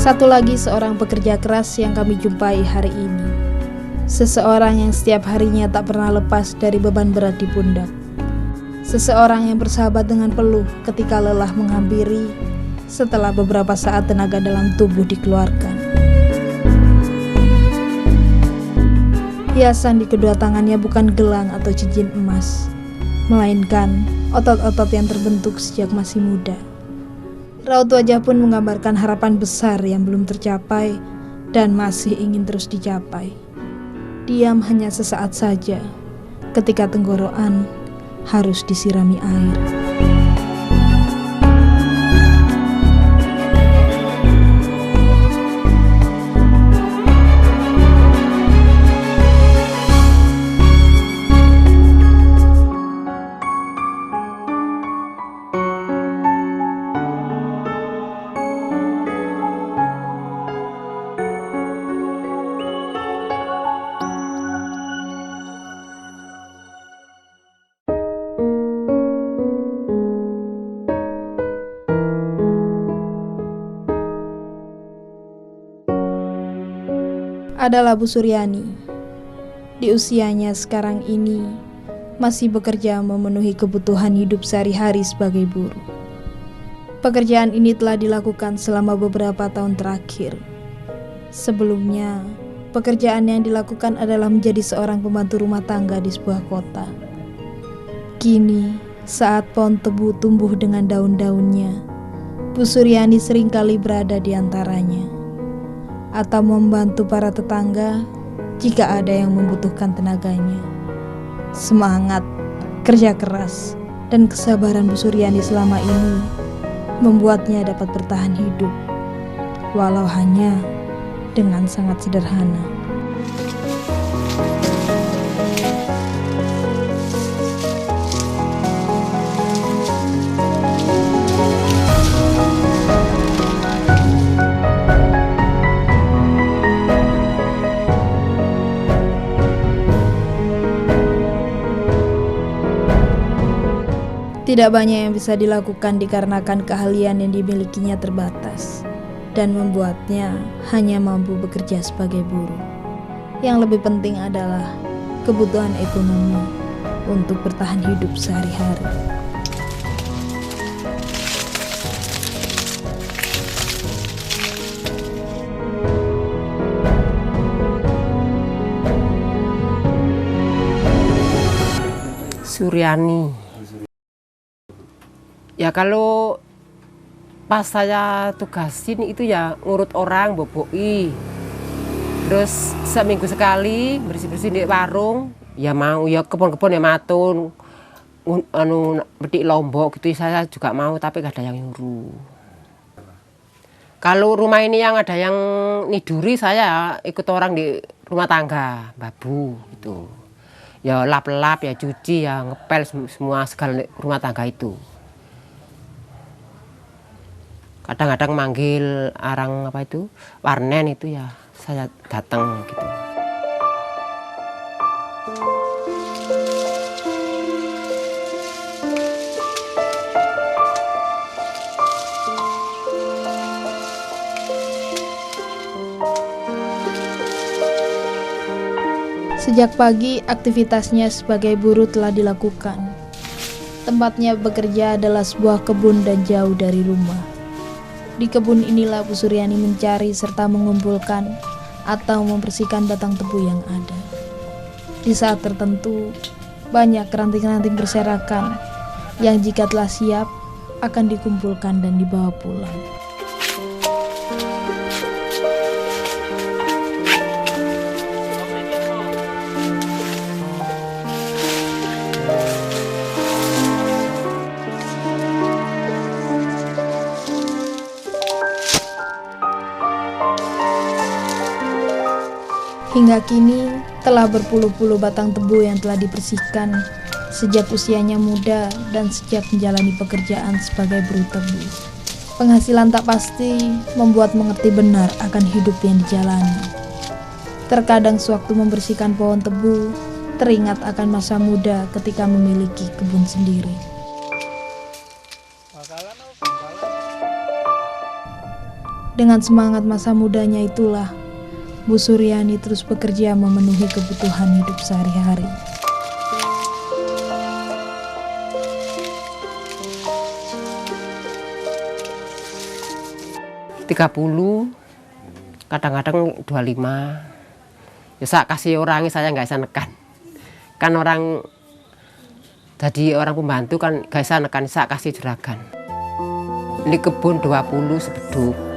Satu lagi seorang pekerja keras yang kami jumpai hari ini. Seseorang yang setiap harinya tak pernah lepas dari beban berat di pundak. Seseorang yang bersahabat dengan peluh ketika lelah menghampiri setelah beberapa saat tenaga dalam tubuh dikeluarkan. Hiasan di kedua tangannya bukan gelang atau cincin emas, melainkan otot-otot yang terbentuk sejak masih muda. Raut wajah pun menggambarkan harapan besar yang belum tercapai dan masih ingin terus dicapai. Diam hanya sesaat saja ketika tenggorokan harus disirami air. Adalah Bu Suryani. Di usianya sekarang ini masih bekerja memenuhi kebutuhan hidup sehari-hari sebagai buruh. Pekerjaan ini telah dilakukan selama beberapa tahun terakhir. Sebelumnya, pekerjaan yang dilakukan adalah menjadi seorang pembantu rumah tangga di sebuah kota. Kini, saat pohon tebu tumbuh dengan daun-daunnya, Bu Suryani seringkali berada di antaranya, atau membantu para tetangga jika ada yang membutuhkan tenaganya. Semangat, kerja keras, dan kesabaran Bu Suryani selama ini membuatnya dapat bertahan hidup, walau hanya dengan sangat sederhana. Tidak banyak yang bisa dilakukan dikarenakan keahlian yang dimilikinya terbatas dan membuatnya hanya mampu bekerja sebagai buruh. Yang lebih penting adalah kebutuhan ekonomi untuk bertahan hidup sehari-hari. Suryani. Ya kalau pas saya tugasin itu ya ngurut orang, boboi. Terus seminggu sekali bersih-bersih di warung, ya mau ya kebun-kebun ya matun, bedik lombok gitu saya juga mau, tapi gak ada yang nyuruh. Kalau rumah ini yang ada yang niduri, saya ikut orang di rumah tangga, babu gitu. Ya lap-lap, ya cuci, ya ngepel semua segala rumah tangga itu. Kadang-kadang manggil orang apa itu warnen itu ya saya datang gitu. Sejak pagi aktivitasnya sebagai buruh telah dilakukan. Tempatnya bekerja adalah sebuah kebun dan jauh dari rumah. Di kebun inilah Bu Suryani mencari serta mengumpulkan atau membersihkan batang tebu yang ada. Di saat tertentu, banyak ranting-ranting berserakan yang jika telah siap akan dikumpulkan dan dibawa pulang. Hingga kini telah berpuluh-puluh batang tebu yang telah dibersihkan sejak usianya muda dan sejak menjalani pekerjaan sebagai buruh tebu. Penghasilan tak pasti membuat mengerti benar akan hidup yang dijalani. Terkadang sewaktu membersihkan pohon tebu, teringat akan masa muda ketika memiliki kebun sendiri. Dengan semangat masa mudanya itulah, Bu Suryani terus bekerja memenuhi kebutuhan hidup sehari-hari. Puluh, kadang-kadang 25. Ya saya kasih orangnya, saya nggak bisa nekan. Kan orang jadi orang pembantu kan gak bisa nekan, saya kasih juragan. Ini kebun 20 sebeduk.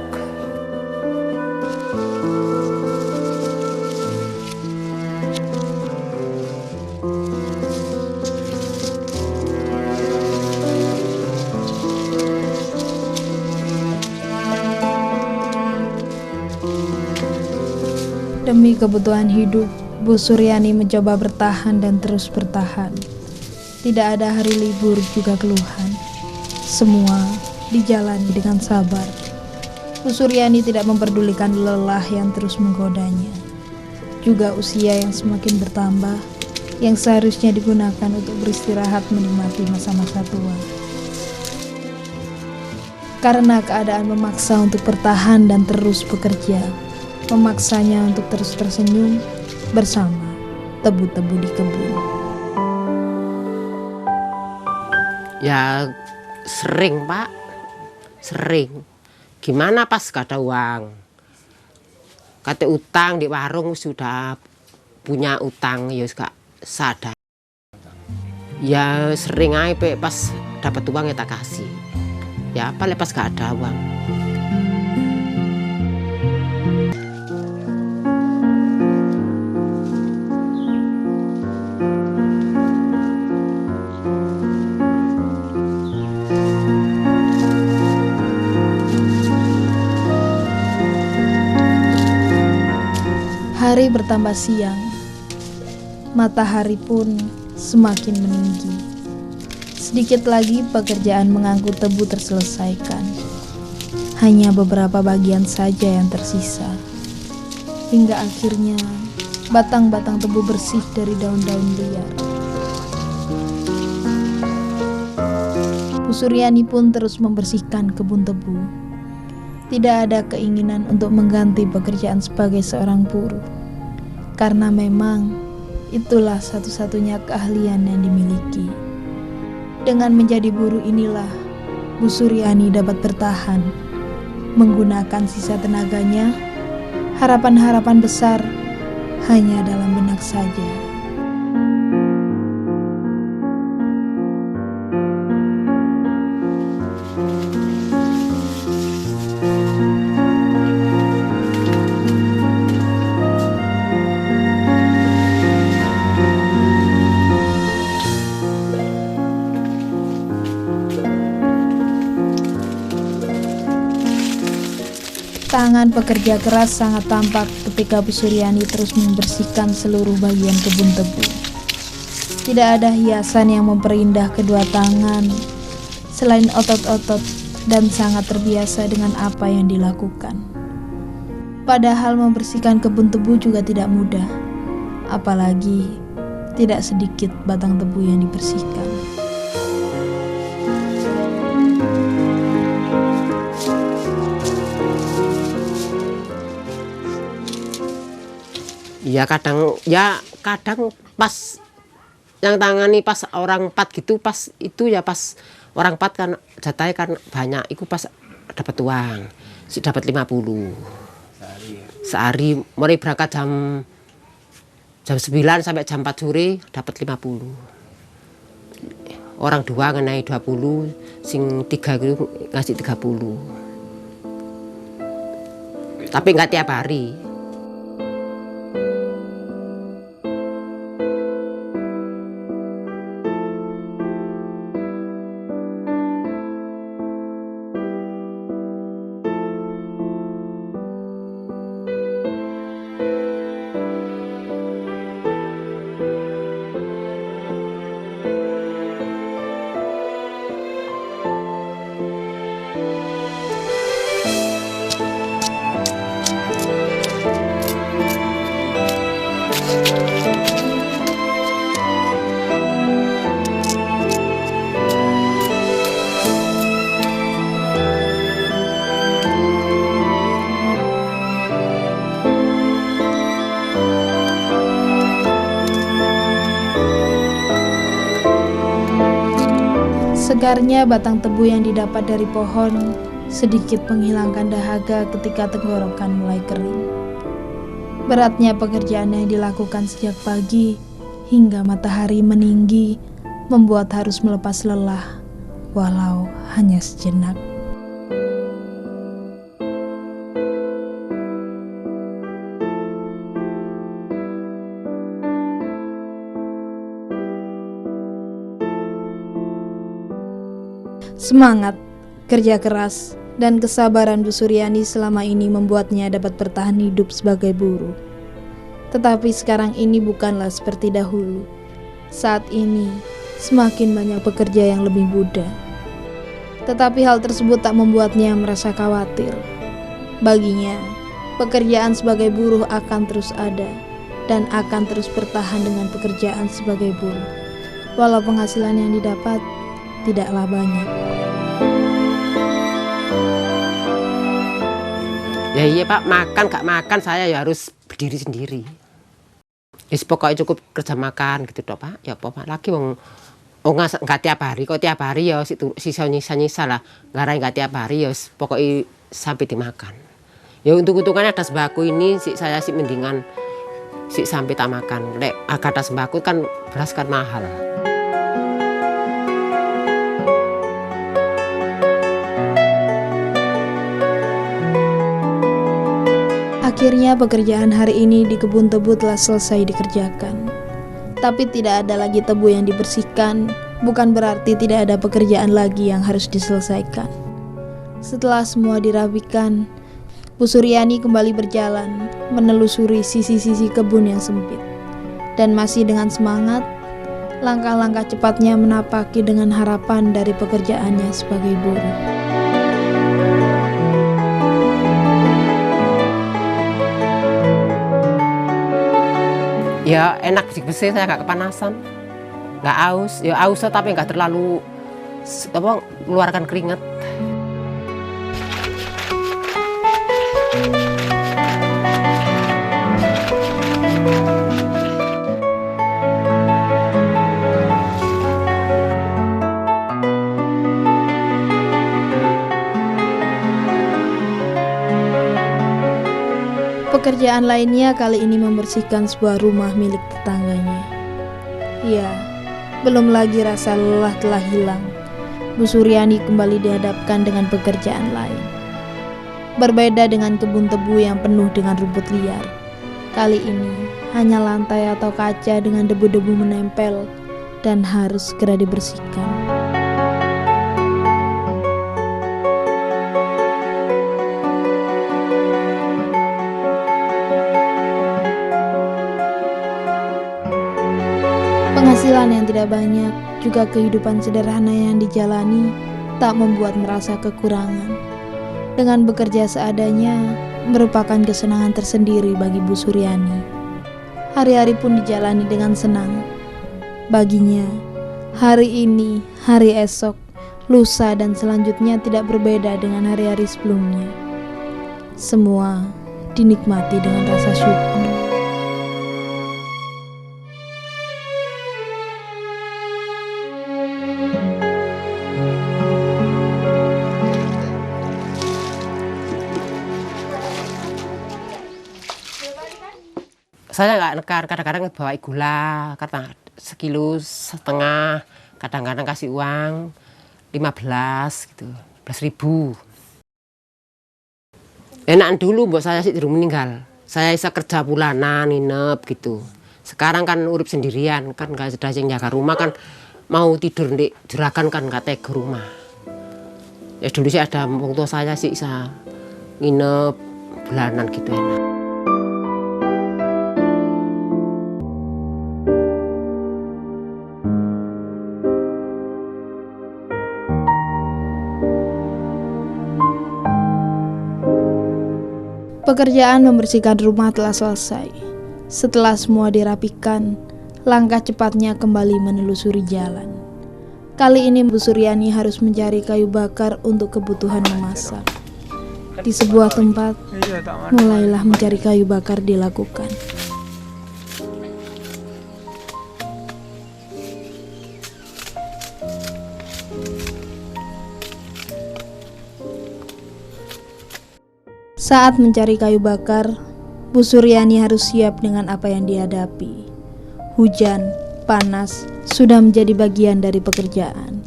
Demi kebutuhan hidup, Bu Suryani mencoba bertahan dan terus bertahan. Tidak ada hari libur juga keluhan. Semua dijalani dengan sabar. Bu Suryani tidak memperdulikan lelah yang terus menggodanya. Juga usia yang semakin bertambah, yang seharusnya digunakan untuk beristirahat menikmati masa-masa tua. Karena keadaan memaksa untuk bertahan dan terus bekerja, memaksanya untuk terus tersenyum bersama tebu-tebu di kebun. Ya sering Pak, sering. Gimana pas gak ada uang? Kata utang di warung sudah punya utang, ya gak sadar. Ya sering aja pas dapat uang ya tak kasih. Ya apa pas gak ada uang. Hari bertambah siang, matahari pun semakin meninggi. Sedikit lagi pekerjaan mengangkut tebu terselesaikan. Hanya beberapa bagian saja yang tersisa. Hingga akhirnya batang-batang tebu bersih dari daun-daun liar. Bu Suryani pun terus membersihkan kebun tebu. Tidak ada keinginan untuk mengganti pekerjaan sebagai seorang buruh. Karena memang itulah satu-satunya keahlian yang dimiliki. Dengan menjadi buruh inilah Bu Suryani dapat bertahan, menggunakan sisa tenaganya, harapan-harapan besar hanya dalam benak saja. Tangan pekerja keras sangat tampak ketika Bu Suryani terus membersihkan seluruh bagian kebun tebu. Tidak ada hiasan yang memperindah kedua tangan, selain otot-otot dan sangat terbiasa dengan apa yang dilakukan. Padahal membersihkan kebun tebu juga tidak mudah, apalagi tidak sedikit batang tebu yang dibersihkan. kadang pas yang tangani pas orang 4 gitu, pas itu ya pas orang 4 kan jatahnya kan banyak, itu pas dapat uang dapat 50 sehari, mulai berangkat jam 9 sampai jam 4 sore dapat 50. Orang 2 ngenai 20, sing 3 itu ngasih 30. Tapi nggak tiap hari. Segarnya batang tebu yang didapat dari pohon sedikit menghilangkan dahaga ketika tenggorokan mulai kering. Beratnya pekerjaan yang dilakukan sejak pagi hingga matahari meninggi membuat harus melepas lelah, walau hanya sejenak. Semangat, kerja keras, dan kesabaran Bu Suryani selama ini membuatnya dapat bertahan hidup sebagai buruh. Tetapi sekarang ini bukanlah seperti dahulu. Saat ini, semakin banyak pekerja yang lebih muda. Tetapi hal tersebut tak membuatnya merasa khawatir. Baginya, pekerjaan sebagai buruh akan terus ada dan akan terus bertahan dengan pekerjaan sebagai buruh. Walau penghasilan yang didapat tidaklah banyak. Ya iya Pak, makan gak makan saya ya harus berdiri sendiri. Pokoknya cukup kerja makan gitu toh Pak. Ya apa Pak lagi wong nggak tiap hari, kok tiap hari ya sisa nyisa lah. Nggak tiap hari ya pokoknya sampai dimakan. Ya untung-untungannya ada sembako ini saya mendingan sampai tak makan. Lek ada sembako kan beras kan mahal. Akhirnya pekerjaan hari ini di kebun tebu telah selesai dikerjakan. Tapi tidak ada lagi tebu yang dibersihkan, bukan berarti tidak ada pekerjaan lagi yang harus diselesaikan. Setelah semua dirapikan, Bu Suryani kembali berjalan, menelusuri sisi-sisi kebun yang sempit. Dan masih dengan semangat, langkah-langkah cepatnya menapaki dengan harapan dari pekerjaannya sebagai buruh. Ya enak bersih-bersih, saya nggak kepanasan, nggak aus. Ya aus tapi nggak terlalu mengeluarkan keringat. Pekerjaan lainnya kali ini membersihkan sebuah rumah milik tetangganya. Ya, belum lagi rasa lelah telah hilang. Bu Suryani kembali dihadapkan dengan pekerjaan lain. Berbeda dengan kebun tebu yang penuh dengan rumput liar. Kali ini hanya lantai atau kaca dengan debu-debu menempel dan harus segera dibersihkan. Penghasilan yang tidak banyak, juga kehidupan sederhana yang dijalani, tak membuat merasa kekurangan. Dengan bekerja seadanya, merupakan kesenangan tersendiri bagi Bu Suryani. Hari-hari pun dijalani dengan senang. Baginya, hari ini, hari esok, lusa dan selanjutnya tidak berbeda dengan hari-hari sebelumnya. Semua dinikmati dengan rasa syukur. Saya nggak nekar, kadang-kadang bawa gula, kata 1,5 kg, kadang-kadang kasih uang 15 gitu, 15.000. Enak dulu mbok saya sih durung meninggal. Saya bisa kerja bulanan, nginep gitu. Sekarang kan urip sendirian, kan nggak ada yang jaga rumah kan, mau tidur di juragan kan nggak tega rumah. Ya dulu sih ada wong tua saya sih bisa nginep bulanan gitu enak. Pekerjaan membersihkan rumah telah selesai. Setelah semua dirapikan, langkah cepatnya kembali menelusuri jalan. Kali ini Bu Suryani harus mencari kayu bakar untuk kebutuhan memasak. Di sebuah tempat, mulailah mencari kayu bakar dilakukan. Saat mencari kayu bakar, Bu Suryani harus siap dengan apa yang dihadapi. Hujan, panas, sudah menjadi bagian dari pekerjaan.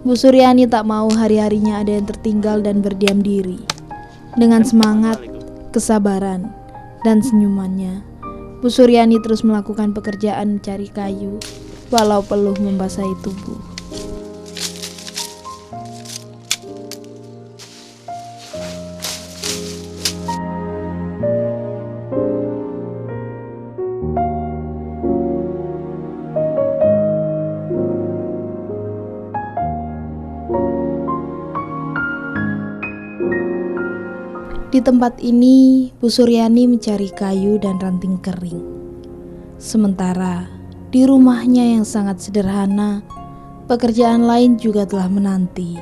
Bu Suryani tak mau hari-harinya ada yang tertinggal dan berdiam diri. Dengan semangat, kesabaran, dan senyumannya, Bu Suryani terus melakukan pekerjaan mencari kayu, walau peluh membasahi tubuh. Di tempat ini, Bu Suryani mencari kayu dan ranting kering. Sementara di rumahnya yang sangat sederhana, pekerjaan lain juga telah menanti,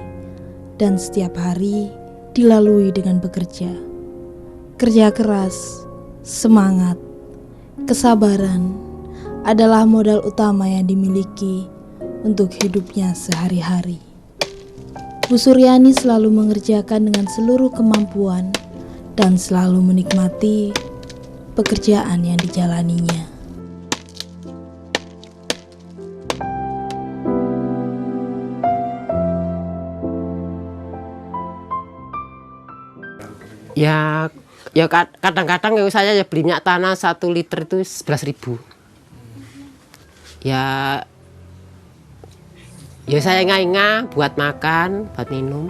dan setiap hari dilalui dengan bekerja. Kerja keras, semangat, kesabaran adalah modal utama yang dimiliki untuk hidupnya sehari-hari. Bu Suryani selalu mengerjakan dengan seluruh kemampuan dan selalu menikmati pekerjaan yang dijalaninya. Ya kadang-kadang ya saya ya beli minyak tanah 1 liter itu 11.000. Ya saya ingat buat makan, buat minum.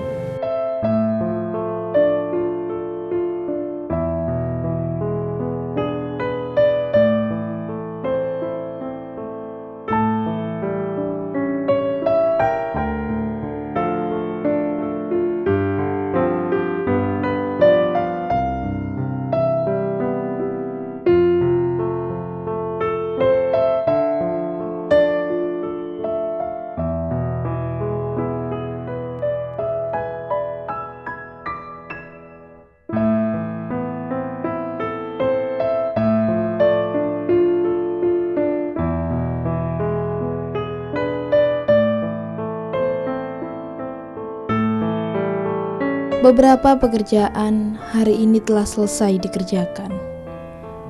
Beberapa pekerjaan hari ini telah selesai dikerjakan.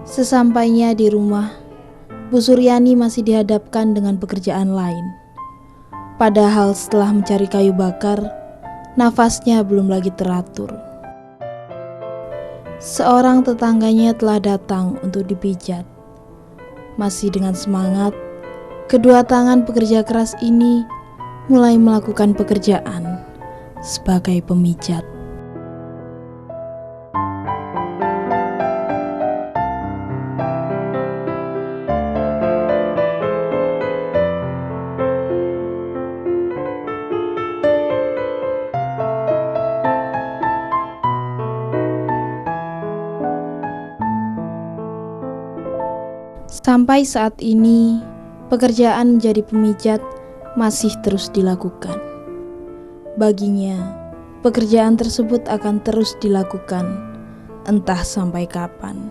Sesampainya di rumah, Bu Suryani masih dihadapkan dengan pekerjaan lain. Padahal setelah mencari kayu bakar, nafasnya belum lagi teratur. Seorang tetangganya telah datang untuk dipijat. Masih dengan semangat, kedua tangan pekerja keras ini mulai melakukan pekerjaan sebagai pemijat. Sampai saat ini, pekerjaan menjadi pemijat masih terus dilakukan. Baginya, pekerjaan tersebut akan terus dilakukan, entah sampai kapan.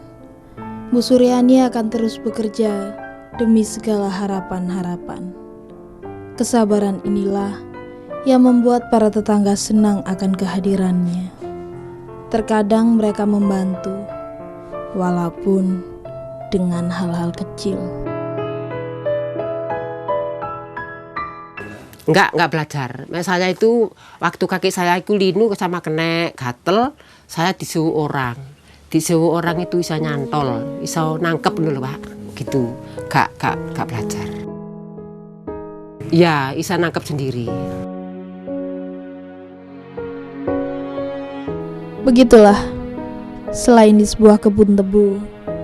Bu Suryani akan terus bekerja demi segala harapan-harapan. Kesabaran inilah yang membuat para tetangga senang akan kehadirannya. Terkadang mereka membantu, walaupun dengan hal-hal kecil. Enggak belajar. Saya itu waktu kaki saya itu linu sama kena gatel, saya disuruh orang. Disuruh orang itu bisa nyantol, bisa nangkep dulu Pak. Gitu. Enggak belajar. Ya, bisa nangkep sendiri. Begitulah, selain di sebuah kebun tebu,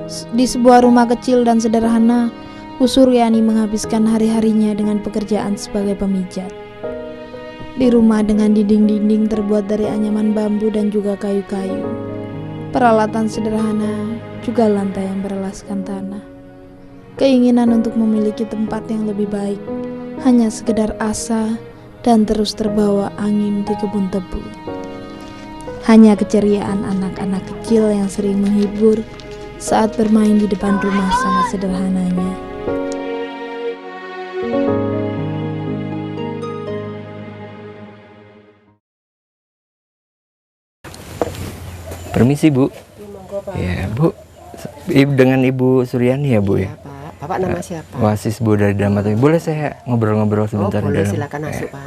di sebuah rumah kecil dan sederhana, Bu Suryani menghabiskan hari-harinya dengan pekerjaan sebagai pemijat. Di rumah dengan dinding-dinding terbuat dari anyaman bambu dan juga kayu-kayu, peralatan sederhana, juga lantai yang beralaskan tanah. Keinginan untuk memiliki tempat yang lebih baik hanya sekedar asa dan terus terbawa angin di kebun tebu. Hanya keceriaan anak-anak kecil yang sering menghibur saat bermain di depan rumah sangat sederhananya. Permisi Bu. Monggo Pak. Ya Bu, dengan Ibu Suryani ya Bu Iya, ya. Pak. Bapak nama siapa? Wasis Bu dari Drama TV. Boleh saya ngobrol-ngobrol sebentar di boleh, dalam? silakan masuk Pak.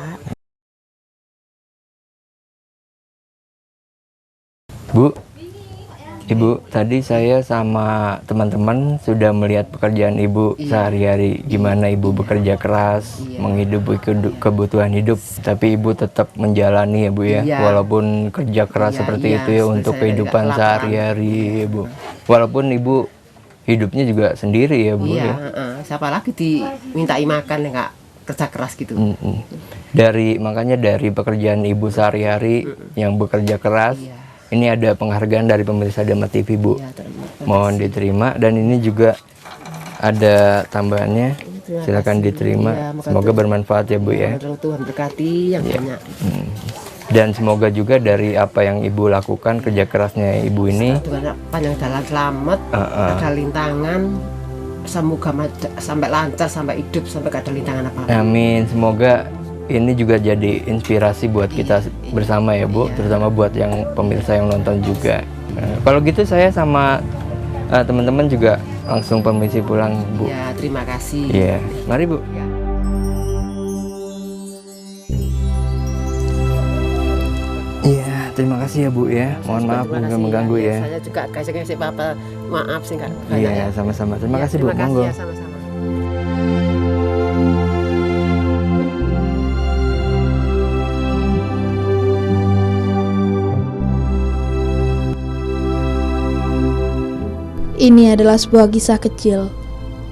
Bu, Ibu, tadi saya sama teman-teman sudah melihat pekerjaan Ibu sehari-hari. Gimana Ibu bekerja keras, menghidupi kebutuhan hidup. Tapi Ibu tetap menjalani ya Bu ya. Walaupun kerja keras seperti itu ya untuk kehidupan sehari-hari ya Bu. Walaupun Ibu hidupnya juga sendiri ya Bu ya. Siapa lagi dimintai makan nggak kerja keras gitu. Makanya dari pekerjaan Ibu sehari-hari yang bekerja keras. Ini ada penghargaan dari pemirsa Drama TV Bu, mohon diterima. Dan ini juga ada tambahannya, silakan diterima. Semoga bermanfaat ya Bu ya. Tuhan berkati yang banyak. Dan semoga juga dari apa yang Ibu lakukan, kerja kerasnya Ibu ini, Tuhan panjang jalan selamat, ada lintangan, semoga sampai lancar, sampai hidup, sampai gak ada lintangan apa-apa. Amin. Semoga ini juga jadi inspirasi buat kita bersama ya Bu, terutama buat yang pemirsa yang nonton juga. Kalau gitu saya sama teman-teman juga langsung permisi pulang Bu. Ya, terima kasih. Iya, mari Bu. Iya, terima kasih ya Bu ya. Mohon maaf mengganggu ya. Saya juga kasih Papa maaf sih Kak. Iya, sama-sama. Terima kasih Bu. Terima Monggo. kasih ya, sama-sama. Ini adalah sebuah kisah kecil,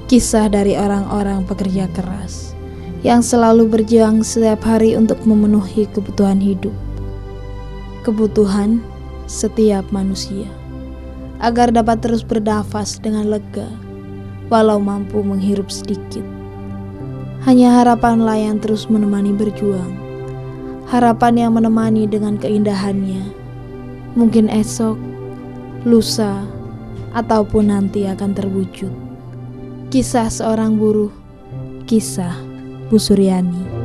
kisah dari orang-orang pekerja keras yang selalu berjuang setiap hari untuk memenuhi kebutuhan hidup, kebutuhan setiap manusia, agar dapat terus bernafas dengan lega, walau mampu menghirup sedikit. Hanya harapanlah yang terus menemani berjuang, harapan yang menemani dengan keindahannya. Mungkin esok, lusa, ataupun nanti akan terwujud. Kisah seorang buruh, kisah Bu Suryani.